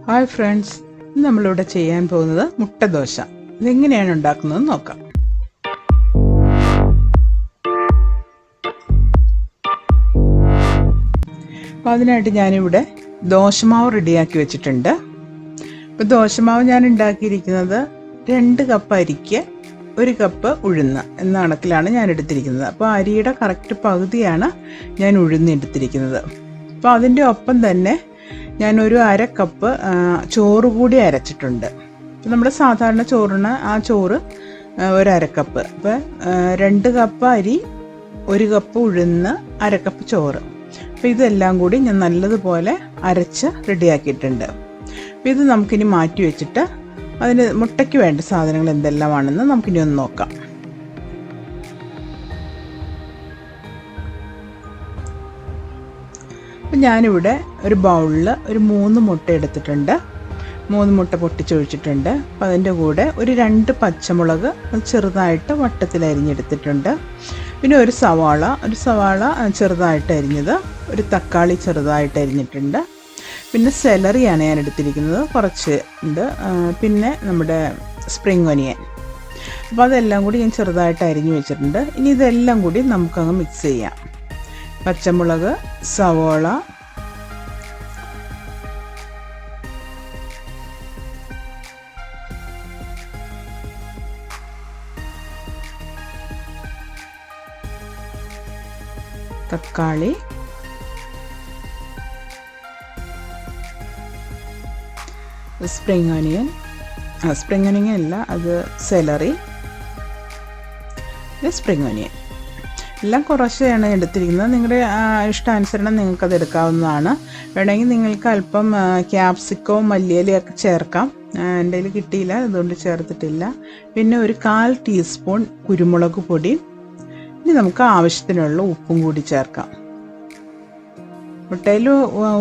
Hi friends, നമ്മളിവിടെ ചെയ്യാൻ പോകുന്നത് മുട്ട ദോശ. ഇതെങ്ങനെയാണ് ഉണ്ടാക്കുന്നത് നോക്കാം. അപ്പോൾ അതിനായിട്ട് ഞാനിവിടെ ദോശമാവ് റെഡിയാക്കി വെച്ചിട്ടുണ്ട്. ഇപ്പോൾ ദോശമാവ് ഞാൻ ഉണ്ടാക്കിയിരിക്കുന്നത് 2 കപ്പ് അരിക്ക് 1 കപ്പ് ഉഴുന്ന് എന്ന കണക്കിലാണ് ഞാൻ എടുത്തിരിക്കുന്നത്. അപ്പോൾ അരിയുടെ കറക്റ്റ് പകുതിയാണ് ഞാൻ ഉഴുന്ന് എടുത്തിരിക്കുന്നത്. അപ്പോൾ അതിൻ്റെ ഒപ്പം തന്നെ ഞാനൊരു 1/2 കപ്പ് ചോറ് കൂടി അരച്ചിട്ടുണ്ട്. നമ്മുടെ സാധാരണ ചോറിന് ആ ചോറ് ഒരു 1/2 കപ്പ്. അപ്പോൾ 2 കപ്പ് അരി, 1 കപ്പ് ഉഴുന്ന്, 1/2 കപ്പ് ചോറ്. അപ്പോൾ ഇതെല്ലാം കൂടി ഞാൻ നല്ലതുപോലെ അരച്ച് റെഡിയാക്കിയിട്ടുണ്ട്. അപ്പോൾ ഇത് നമുക്കിനി മാറ്റി വെച്ചിട്ട് അതിന് മുട്ടയ്ക്ക് വേണ്ട സാധനങ്ങൾ എന്തെല്ലാമാണെന്ന് നമുക്കിനി ഒന്ന് നോക്കാം. അപ്പം ഞാനിവിടെ ഒരു ബൗളിൽ ഒരു 3 മുട്ട എടുത്തിട്ടുണ്ട്. 3 മുട്ട പൊട്ടിച്ചൊഴിച്ചിട്ടുണ്ട്. അപ്പം അതിൻ്റെ കൂടെ ഒരു 2 പച്ചമുളക് ചെറുതായിട്ട് വട്ടത്തിൽ അരിഞ്ഞെടുത്തിട്ടുണ്ട്. പിന്നെ ഒരു സവാള ചെറുതായിട്ട് അരിഞ്ഞത്, ഒരു തക്കാളി ചെറുതായിട്ട് അരിഞ്ഞിട്ടുണ്ട്. പിന്നെ സെലറിയാണ് ഞാൻ എടുത്തിരിക്കുന്നത്, കുറച്ച് ഉണ്ട്. പിന്നെ നമ്മുടെ സ്പ്രിംഗ് ഒനിയൻ. അപ്പോൾ അതെല്ലാം കൂടി ഞാൻ ചെറുതായിട്ട് അരിഞ്ഞു വെച്ചിട്ടുണ്ട്. ഇനി ഇതെല്ലാം കൂടി നമുക്കങ്ങ് മിക്സ് ചെയ്യാം. പച്ചമുളക്, സവോള, തക്കാളി, സ്പ്രിംഗ് ഒനിയൻ അല്ല, അത് സെലറി, സ്പ്രിംഗ് ഒനിയൻ എല്ലാം കുറച്ചാണ് എടുത്തിരിക്കുന്നത്. നിങ്ങളുടെ ഇഷ്ടാനുസരണം നിങ്ങൾക്കത് എടുക്കാവുന്നതാണ്. വേണമെങ്കിൽ നിങ്ങൾക്ക് അല്പം ക്യാപ്സിക്കവും മല്ലിയിലയൊക്കെ ചേർക്കാം. എൻ്റെ കയ്യിൽ കിട്ടിയില്ല, അതുകൊണ്ട് ചേർത്തിട്ടില്ല. പിന്നെ ഒരു 1/4 ടീസ്പൂൺ കുരുമുളക് പൊടി. ഇനി നമുക്ക് ആവശ്യത്തിനുള്ള ഉപ്പും കൂടി ചേർക്കാം. മുട്ടയിൽ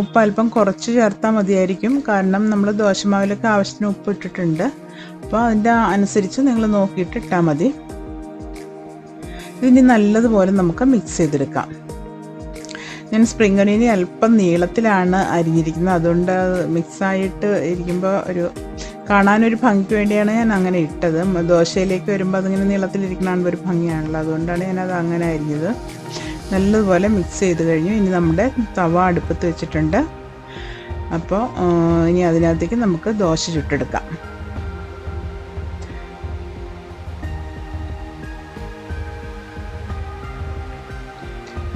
ഉപ്പ് അല്പം കുറച്ച് ചേർത്താൽ മതിയായിരിക്കും, കാരണം നമ്മൾ ദോശമാവിലൊക്കെ ആവശ്യത്തിന് ഉപ്പ് ഇട്ടിട്ടുണ്ട്. അപ്പോൾ അതിൻ്റെ അനുസരിച്ച് നിങ്ങൾ നോക്കിയിട്ട് ഇട്ടാൽ മതി. ഇതിനി നല്ലതുപോലെ നമുക്ക് മിക്സ് ചെയ്തെടുക്കാം. ഞാൻ സ്പ്രിംഗ് ഒനിയൻ അല്പം നീളത്തിലാണ് അരിഞ്ഞിരിക്കുന്നത്, അതുകൊണ്ട് മിക്സായിട്ട് ഇരിക്കുമ്പോൾ കാണാനൊരു ഭംഗിക്ക് വേണ്ടിയാണ് ഞാൻ അങ്ങനെ ഇട്ടത്. ദോശയിലേക്ക് വരുമ്പോൾ അതിങ്ങനെ നീളത്തിലിരിക്കണ ഒരു ഭംഗിയാണല്ലോ, അതുകൊണ്ടാണ് ഞാനത് അങ്ങനെ അരിഞ്ഞത്. നല്ലതുപോലെ മിക്സ് ചെയ്ത് കഴിഞ്ഞു. ഇനി നമ്മുടെ തവ അടുപ്പത്ത് വെച്ചിട്ടുണ്ട്. അപ്പോൾ ഇനി അതിനകത്തേക്ക് നമുക്ക് ദോശ ചുട്ടെടുക്കാം.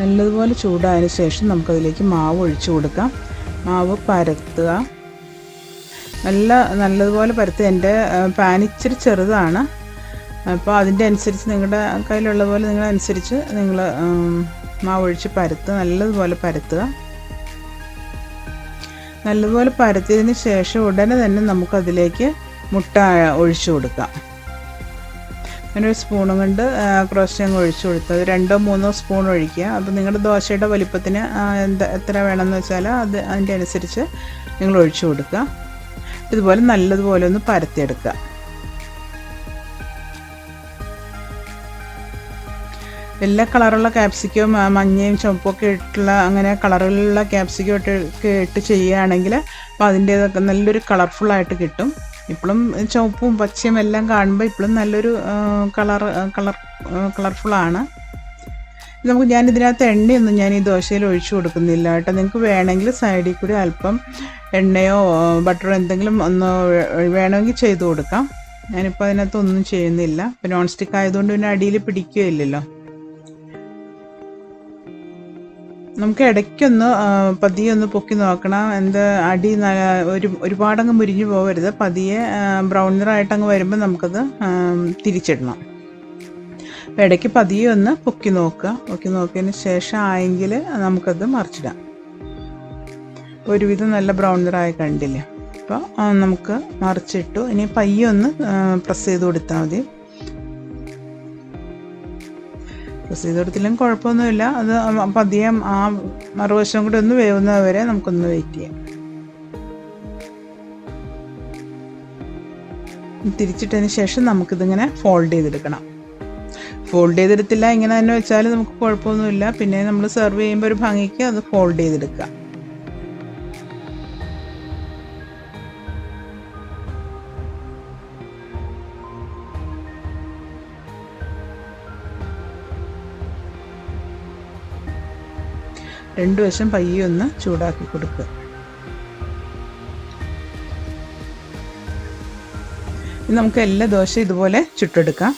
നല്ലതുപോലെ ചൂടായതിനു ശേഷം നമുക്കതിലേക്ക് മാവ് ഒഴിച്ചു കൊടുക്കാം. മാവ് പരത്തുക, നല്ലതുപോലെ പരത്തുക. എൻ്റെ പാൻ ഇച്ചിരി ചെറുതാണ്, അപ്പോൾ അതിൻ്റെ അനുസരിച്ച് നിങ്ങളുടെ കയ്യിലുള്ള പോലെ നിങ്ങളനുസരിച്ച് നിങ്ങൾ മാവ് ഒഴിച്ച് പരത്തുക. നല്ലതുപോലെ പരത്തുക. നല്ലതുപോലെ പരത്തിയതിന് ശേഷം ഉടനെ തന്നെ നമുക്കതിലേക്ക് മുട്ട ഒഴിച്ചു കൊടുക്കാം. അങ്ങനെ ഒരു സ്പൂണും കൊണ്ട് കുറച്ച് അങ്ങ് ഒഴിച്ചു കൊടുത്തത് 2-3 സ്പൂൺ ഒഴിക്കുക. അപ്പോൾ നിങ്ങളുടെ ദോശയുടെ വലിപ്പത്തിന് എത്ര വേണമെന്ന് വെച്ചാൽ അതിൻ്റെ അനുസരിച്ച് നിങ്ങൾ ഒഴിച്ചു കൊടുക്കുക. ഇതുപോലെ നല്ലതുപോലെ ഒന്ന് പരത്തിയെടുക്കുക. എല്ലാ കളറുള്ള ക്യാപ്സിക്കവും മഞ്ഞയും ചുവപ്പൊക്കെ ഇട്ടുള്ള അങ്ങനെ കളറിലുള്ള ക്യാപ്സിക്കം ഒക്കെ ഇട്ട് ചെയ്യുകയാണെങ്കിൽ അപ്പോൾ അതിൻ്റേതൊക്കെ നല്ലൊരു കളർഫുള്ളായിട്ട് കിട്ടും. ഇപ്പോഴും ചുവപ്പും പച്ചയും എല്ലാം കാണുമ്പോൾ ഇപ്പോഴും നല്ലൊരു കളർഫുള്ളാണ്. ഞാനിതിനകത്ത് എണ്ണയൊന്നും ഞാൻ ഈ ദോശയിൽ ഒഴിച്ചു കൊടുക്കുന്നില്ല കേട്ടോ. നിങ്ങൾക്ക് വേണമെങ്കിൽ സൈഡിൽ കൂടി അല്പം എണ്ണയോ ബട്ടറോ എന്തെങ്കിലും ഒന്ന് വേണമെങ്കിൽ ചെയ്ത് കൊടുക്കാം. ഞാനിപ്പോൾ അതിനകത്ത് ഒന്നും ചെയ്യുന്നില്ല. ഇപ്പോൾ നോൺ സ്റ്റിക്ക് ആയതുകൊണ്ട് പിന്നെ അടിയിൽ പിടിക്കുകയില്ലല്ലോ. നമുക്ക് ഇടയ്ക്കൊന്ന് പതിയെ ഒന്ന് പൊക്കി നോക്കണം. അടി ഒരുപാടങ്ങ് മുരിഞ്ഞു പോകരുത്. പതിയെ ബ്രൗൺ നിറമായിട്ടങ്ങ് വരുമ്പോൾ നമുക്കത് തിരിച്ചിടണം. അപ്പോൾ ഇടയ്ക്ക് പതിയെ ഒന്ന് പൊക്കി നോക്കിയതിന് ശേഷം ആയെങ്കിൽ നമുക്കത് മറിച്ചിടാം. ഒരുവിധം നല്ല ബ്രൗൺ നിറമായി കണ്ടില്ലേ. അപ്പോൾ നമുക്ക് മറിച്ചിട്ടു. ഇനി പയ്യെ ഒന്ന് പ്രസ് ചെയ്ത് കൊടുത്താൽ മതി. പ്രസ് ചെയ്ത് കൊടുത്തില്ലെങ്കിൽ കുഴപ്പമൊന്നുമില്ല. അത് പതിയെ ആ മറുവശം കൂടി ഒന്ന് വേവുന്നത് വരെ നമുക്കൊന്ന് വെയിറ്റ് ചെയ്യാം. തിരിച്ചിട്ടതിന് ശേഷം നമുക്കിതിങ്ങനെ ഫോൾഡ് ചെയ്തെടുക്കണം. ഫോൾഡ് ചെയ്തെടുത്തില്ല ഇങ്ങനെ തന്നെ വെച്ചാൽ നമുക്ക് കുഴപ്പമൊന്നുമില്ല. പിന്നെ നമ്മൾ സെർവ് ചെയ്യുമ്പോൾ ഒരു ഭംഗിക്ക് അത് ഫോൾഡ് ചെയ്തെടുക്കുക. രണ്ട് വശം പയ്യെ ഒന്ന് ചൂടാക്കി കൊടുക്കുക. നമുക്ക് എല്ലാ ദോശയും ഇതുപോലെ ചുട്ടെടുക്കാം.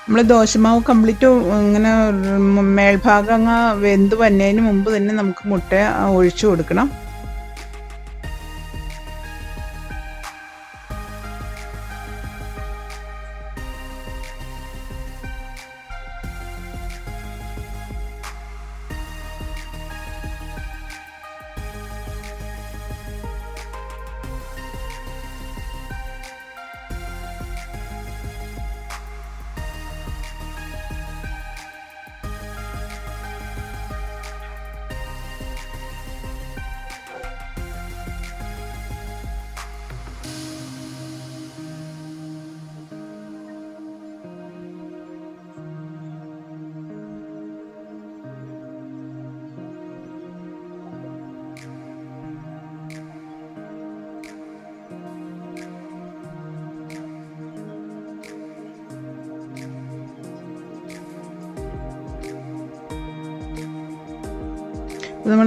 നമ്മൾ ദോശമാവ് കംപ്ലീറ്റ് ഇങ്ങനെ മേൽഭാഗം അങ്ങ് വെന്ത് വന്നതിന് മുമ്പ് തന്നെ നമുക്ക് മുട്ട ഒഴിച്ചു കൊടുക്കണം.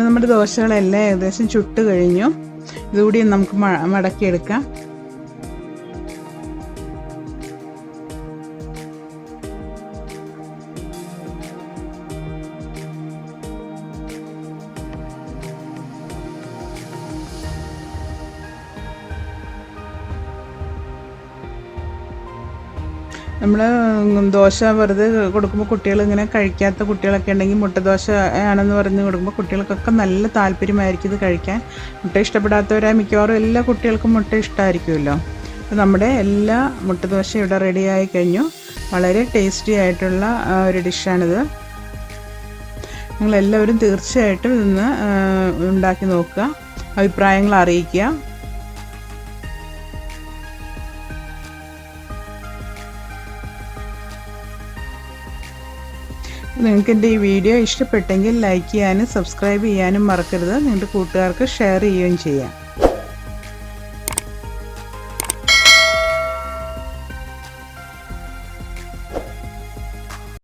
നമ്മുടെ ദോശകളെല്ലാം ഏകദേശം ചുട്ട് കഴിഞ്ഞു. ഇതുകൂടി നമുക്ക് മടക്കിയെടുക്കാം. നമ്മൾ ദോശ വെറുതെ കൊടുക്കുമ്പോൾ കുട്ടികൾ ഇങ്ങനെ കഴിക്കാത്ത കുട്ടികളൊക്കെ ഉണ്ടെങ്കിൽ മുട്ട ദോശ ആണെന്ന് പറഞ്ഞ് കൊടുക്കുമ്പോൾ കുട്ടികൾക്കൊക്കെ നല്ല താല്പര്യമായിരിക്കും ഇത് കഴിക്കാൻ. മുട്ട ഇഷ്ടപ്പെടാത്തവരായ മിക്കവാറും എല്ലാ കുട്ടികൾക്കും മുട്ട ഇഷ്ടമായിരിക്കുമല്ലോ. അപ്പോൾ നമ്മുടെ എല്ലാ മുട്ട ദോശ ഇവിടെ റെഡിയായി കഴിഞ്ഞു. വളരെ ടേസ്റ്റി ആയിട്ടുള്ള ഒരു ഡിഷാണിത്. നിങ്ങളെല്ലാവരും തീർച്ചയായിട്ടും ഇതൊന്ന് ഉണ്ടാക്കി നോക്കുക, അഭിപ്രായങ്ങൾ അറിയിക്കുക. നിങ്ങൾക്ക് എൻ്റെ ഈ വീഡിയോ ഇഷ്ടപ്പെട്ടെങ്കിൽ ലൈക്ക് ചെയ്യാനും സബ്സ്ക്രൈബ് ചെയ്യാനും മറക്കരുത്. നിങ്ങളുടെ കൂട്ടുകാർക്ക് ഷെയർ ചെയ്യുകയും ചെയ്യാം.